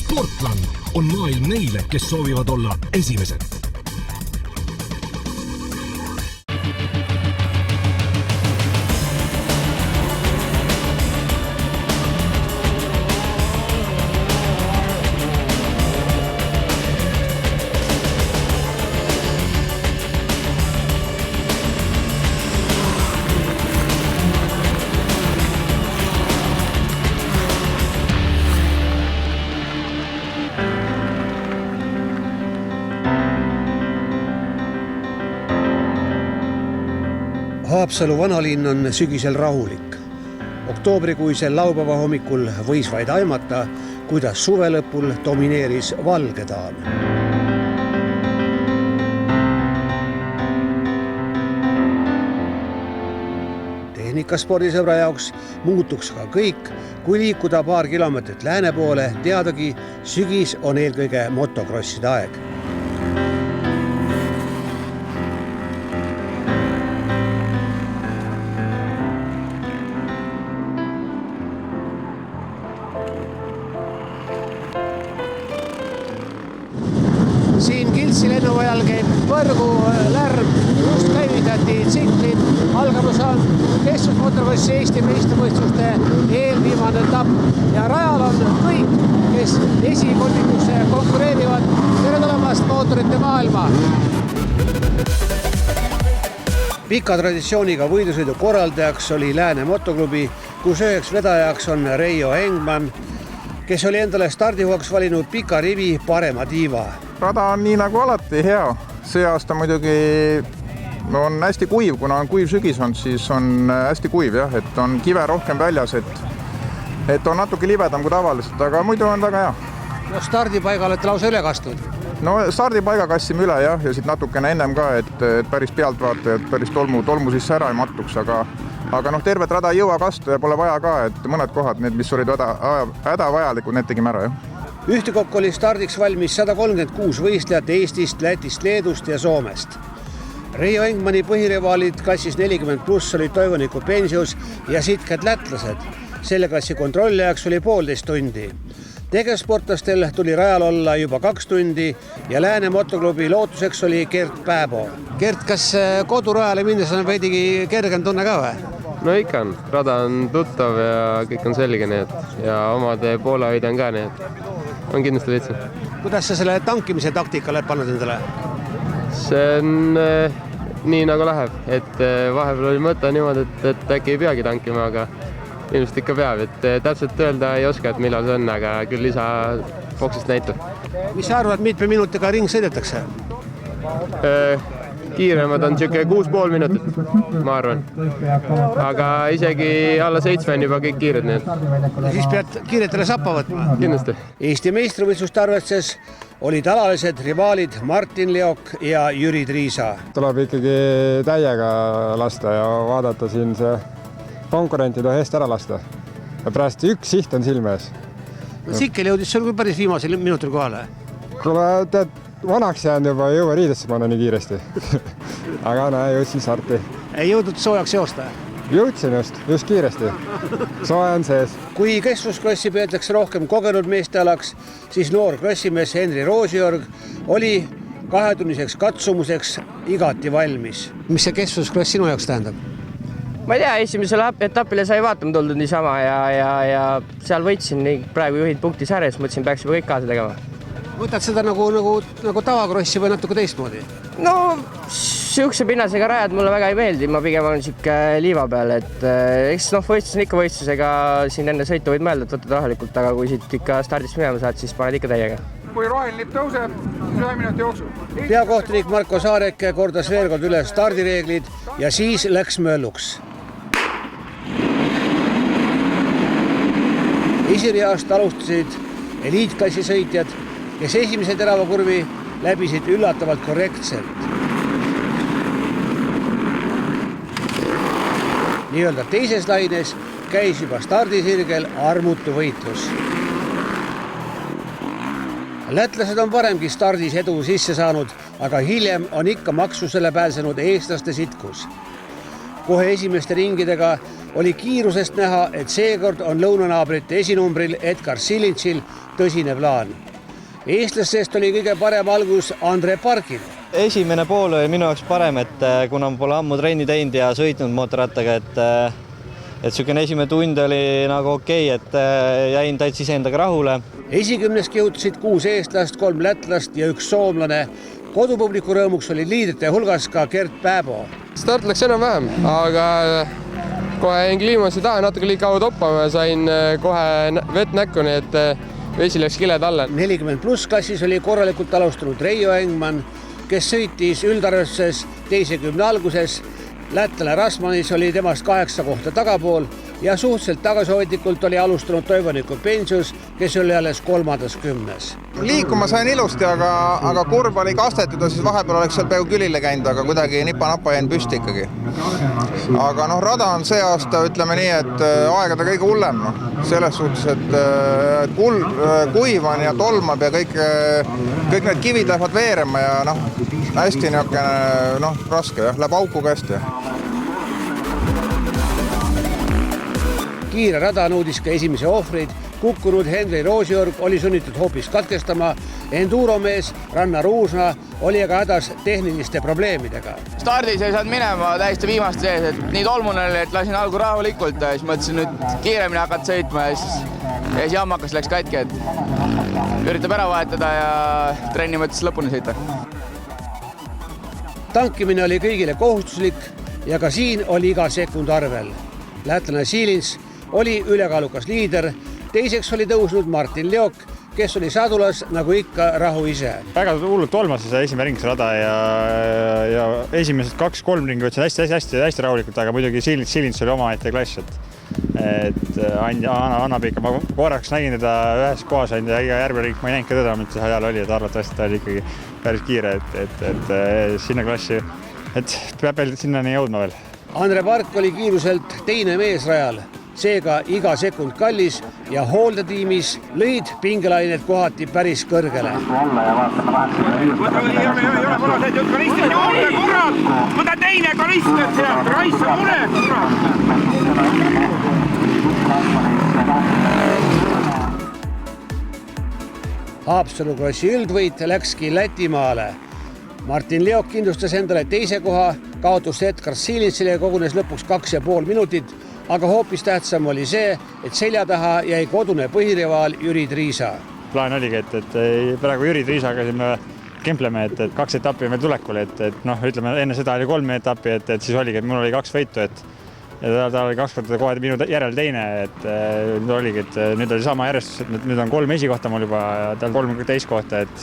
Sportland on maailm neile, kes soovivad olla esimesed. Haapsalu vanalinn on sügisel rahulik. Oktoobrikuisel laupäeva hommikul võis vaid aimata, kuidas suve lõpul domineeris valgedaan. Tehnikaspordisõbra jaoks muutuks ka kõik, kui liikuda paar kilomeetrit lääne poole, teadagi, sügis on eelkõige motokrosside aeg. Siin Kiltsi lennuvajal käib võrgu lärm, just käivitati tsiklid. Algamus on kestvusmotorkrossi Eesti meistrivõistluste eelviimane etapp ja rajal on kõik, kes esikolmikusse konkureerivad. Tere tulemast mootorite maailma! Pika traditsiooniga võidusõidu korraldajaks oli Lääne motoklubi, kus üheks vedajaks on Reijo Engman, kes oli endale stardihooks valinud pika rivi parema tiiva. Rada on nii nagu alati hea. See aasta muidugi on hästi kuiv, kuna on kuiv sügis on, siis on hästi kuiv, jah, et on kive rohkem väljas, et on natuke libedam kui tavaliselt, aga muidu on väga hea. No stardipaiga olete lausa üle kastud? No stardipaiga kassime üle, jah, ja siit natukene ennem ka, et päris pealtvaatajad päris tolmu sisse ära ei mattuks, aga tervet rada ei jõua kastu ja pole vaja ka, et mõned kohad, need, mis olid hädavajalikud, need tegime ära, jah. Ühtekokku oli stardiks valmis 136 võistlejat Eestist, Lätist, Leedust ja Soomest. Reijo Engmani põhirivaalid klassis 40+ olid Toivoniku Pensius ja sitked lätlased. Selle klassi kontrollijaks oli 1,5 tundi. Tegevsportlastel tuli rajal olla juba 2 tundi ja Lääne motoklubi lootuseks oli Gert Pääbo. Gert, kas kodurajale minnes on veidigi kergem tunne ka või? No ikka on. Rada on tuttav ja kõik on selge need. Ja omade poolehoid on ka need. On kindlasti lihtsam. Kuidas sa selle tankimise taktika oled pannud endale? See on nii nagu läheb, et vahepeal oli mõte niimoodi, et äkki ei peagi tankima, aga ilmselt ikka peab, et täpselt öelda ei oska, et millal see on, aga küll isa boksist näitab. Mis sa arvad, mitme minutiga ring sõidetakse? Kiiremad on 6,5 minutit, ma arvan. Aga isegi alla 7 on juba kõik kiired need. Ja siis pead kiiretele sappa võtma? Kindlasti. Eesti meistrivõistluste arvestes olid alalised rivaalid Martin Leok ja Jüri Triisa. Tuleb ikkagi täiega lasta ja vaadata siin see konkurentid eest ära lasta. Ja pärast üks siht on silme ees. Sikkel jõudis sul päris viimasel minutil kohale? Kuule, tead, vanaks jäänud juba jõua riidesse panna nii kiiresti. Aga jõudsin starti. Ei jõudnud soojaks joosta? Jõudsin just kiiresti. Soe on sees. Kui kestvuskrossi peetakse rohkem kogenud meestealaks, siis noor krossimees Henri Roosiorg oli 2-tunniseks katsumuseks igati valmis. Mis see kestvuskrossi sinu jaoks tähendab? Ma ei tea, esimesel etapile sai vaatama tuldud niisama ja seal võitsin, praegu juhid punkti sarjas, mõtlesin, peaks juba kõik kaasa tegema. Võtad seda nagu tavakrossi või natuke teistmoodi? No, siukse pinnasega rajad mulle väga ei meeldi, ma pigem olen siuke liiva peal, et eks võistlus on ikka võistlusega, siin enne sõitu võid mõelda, et võtad rahalikult, aga kui siit ikka stardist minema saad, siis paned ikka täiega. Kui roheline lipp tõuseb, 1 minuti jooksul. Peakohtunik Marko Saareke kordas veel kord üle stardireeglid ja siis läks mölluks. Esiriaast alustasid eliitklassi sõitjad, kes esimese teravakurvi läbisid üllatavalt korrektselt. Nii-öelda teises laines käis juba stardisirgel armutu võitlus. Lätlased on varemgi stardis edu sisse saanud, aga hiljem on ikka maksusele pääsenud eestlaste sitkus. Kohe esimeste ringidega oli kiirusest näha, et seekord on lõunanaabrite esinumbril Edgar Silintšil tõsine plaan. Eestlastest oli kõige parem algus Andre Parkil. Esimene pool oli minu jaoks parem, et kuna ma pole ammu trenni teinud ja sõitnud mootorrattaga, et niisugune esimene tund oli nagu okei, et jäin täitsa iseendaga rahule. Esikümneski jõudsid 6 eestlast, 3 lätlast ja 1 soomlane. Kodupubliku rõõmuks oli liidrite hulgas ka Gert Pääbo. Start läks enam-vähem, aga kohe jäin kliimasse taha, natuke liiga kaua toppama ja sain kohe vett näkku, nii et vesi läks kiled alla. 40+ klassis oli korralikult alustanud Reijo Engman, kes sõitis üldarvestuses 2. kümne alguses. Lätlane Rasmanis oli temast 8 kohta tagapool ja suhteliselt tagasihoidlikult oli alustanud Toivonik Pensius, kes oli alles 3. kümnes. Liikuma sain ilusti, aga kurv oli kastetud ja siis vahepeal oleks seal peaaegu külile käinud, aga kuidagi nipa-napa jäin püsti ikkagi. Aga rada on see aasta, ütleme nii, et aegade kõige hullem. Selles suhtes, et kuiv on ja tolmab ja kõik need kivid lähevad veerema ja hästi raske, läheb auku ka hästi. Kiire rada nõudis ka esimese ohvreid. Kukkunud Henri Roosiorg oli sunnitud hoopis katkestama. Enduromees Rannar Uusna oli aga hädas tehniliste probleemidega. Stardis ei saanud minema täiesti viimast sees, et nii tolmune oli, et lasin algu rahulikult ja siis mõtlesin nüüd kiiremini hakata sõitma ja siis jammakas läks katki, et üritab ära vahetada ja trenni mõttes lõpuni sõita. Tankimine oli kõigile kohustuslik ja ka siin oli iga sekund arvel. Lätlane Silins oli ülekaalukas liider, teiseks oli tõusnud Martin Leok, kes oli sadulas nagu ikka rahu ise. Väga hullult tolmas see esimene ringisrada ja esimesed 2-3 ringi võtsin hästi rahulikult, aga muidugi Silins oli omaette klass, et annab ikka, ma korraks nägin teda ühes kohas ja iga järgmine ring ma ei näinud ka teda, mitte seal oli, et arvatavasti ta oli ikkagi päris kiire, et sinna klassi, et peab veel sinnani jõudma veel. Andre Park oli kiiruselt teine mees rajal, seega iga sekund kallis ja hooldetiimis lõid pingelained kohati päris kõrgele. Võta teine kalist, et sealt raissa mure! Haapsalu klassi üldvõit läkski Lätimaale. Martin Leok kindlustas endale teise koha, kaotus Edgar Silintsile kogunes lõpuks 2,5 minutit, aga hoopis tähtsam oli see, et selja taha jäi kodune põhirivaal Jüri Triisa. Plaan oligi, et praegu Jüri Triisaga kempleme, et 2 etappi meil tulekul, ütleme enne seda oli 3 etappi, et siis oligi, et mul oli 2 võitu, ja ta oli 2 korda kohe minu järel teine, et nüüd oligi, et nüüd oli sama järjestus, et nüüd on 3 esikohta mul juba ja ta on 3 teist kohta, et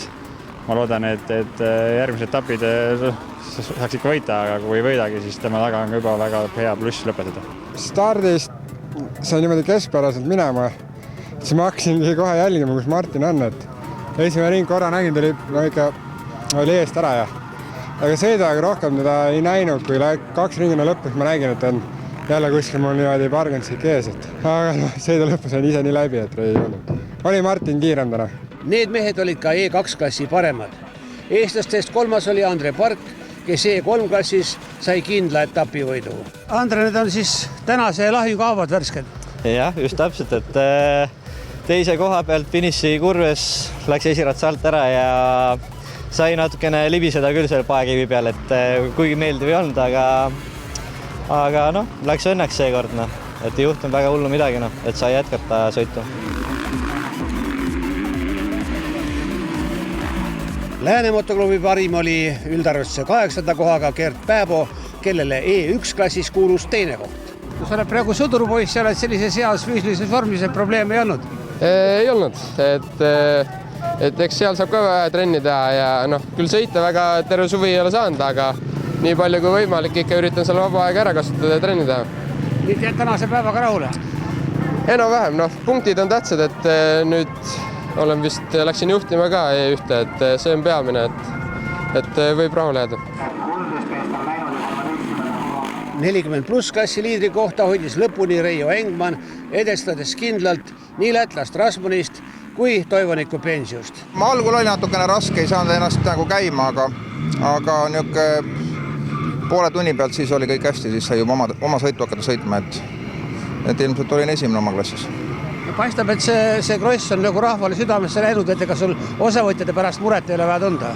ma loodan, et järgmised etapid saaks ikka võita, aga kui ei võidagi, siis tema taga on juba väga hea pluss lõpetada. Stardist sai niimoodi keskpäraselt minema, siis ma hakkasingi kohe jälgima, kus Martin on, et esimene ring korra nägin, ta oli eest ära aga sõidaga rohkem teda ei näinud, kui 2 ringina lõpus ma nägin, et on jälle kuskil mul niimoodi pargantsik ees, aga sõida lõpus on ise nii läbi, et ei olnud. Oli Martin kiirem täna. Need mehed olid ka E2 klassi paremad. Eestlastest 3. oli Andre Park, kes E3 klassis sai kindla etapivõidu. Andre, need on siis tänase lahju kaavad värsked? Jah, just täpselt, et teise koha pealt finiši kurves läks esirats alt ära ja sai natukene libiseda küll selle paekivi peal, et kuigi meeldiv ei olnud, aga läks õnneks seekord, et ei juhtunud väga hullu midagi, et sai jätkata sõitu. Lääne motoklubi parim oli üldarvestuse 8. kohaga Gert Pääbo, kellele E1 klassis kuulus teine koht. Kui sa oled praegu sõdurupoiss ja oled sellises heas füüsilises vormis, et probleeme ei olnud? Ei olnud, et eks seal saab ka vähe trenni teha ja küll sõita väga terve suvi ei ole saanud, aga nii palju kui võimalik ikka üritan seal vaba aega ära kasutada ja trenni teha. Nüüd jääd tänase päevaga rahule? Enam-vähem, punktid on tähtsad, et nüüd läksin juhtima ka E1, et see on peamine, et võib rahule jääda. 40+ klassi liidri kohta hoidis lõpuni Reijo Engman, edestades kindlalt nii lätlast Rasmanist kui Toivoniku Pensiust. Ma algul oli natukene raske, ei saanud ennast käima, aga poole tunni pealt siis oli kõik hästi, siis sai juba oma sõitu hakata sõitma, et et ilmselt olin esimene oma klassis. Paistab, et see kross on nagu rahvale südamesse läinud, et ega sul osavõtjate pärast muret ei ole vaja tunda?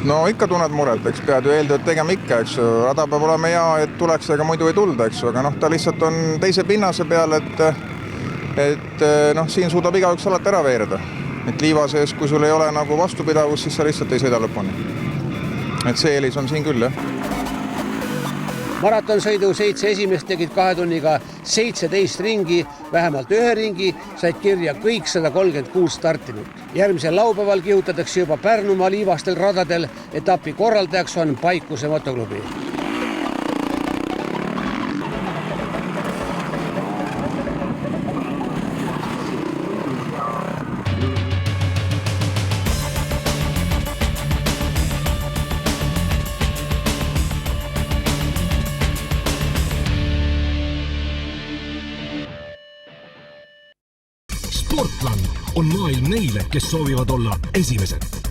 No ikka tunned muret, eks pead ju eeltööd tegema ikka, eks ju. Rada peab olema hea, et tuleks, ega muidu ei tulda, eks ju. Aga ta lihtsalt on teise pinnase peal, et siin suudab igaüks alati ära veereda. Et liiva sees, kui sul ei ole nagu vastupidavus, siis sa lihtsalt ei sõida lõpuni. Et see eelis on siin küll, jah. Maratonsõidu 7 esimest tegid 2 tunniga 17 ringi, vähemalt 1 ringi said kirja kõik 136 startinut. Järgmisel laupäeval kihutatakse juba Pärnumaa liivastel radadel, etapi korraldajaks on Paikuse motoklubi. Sportland on maailm neile, kes soovivad olla esimesed.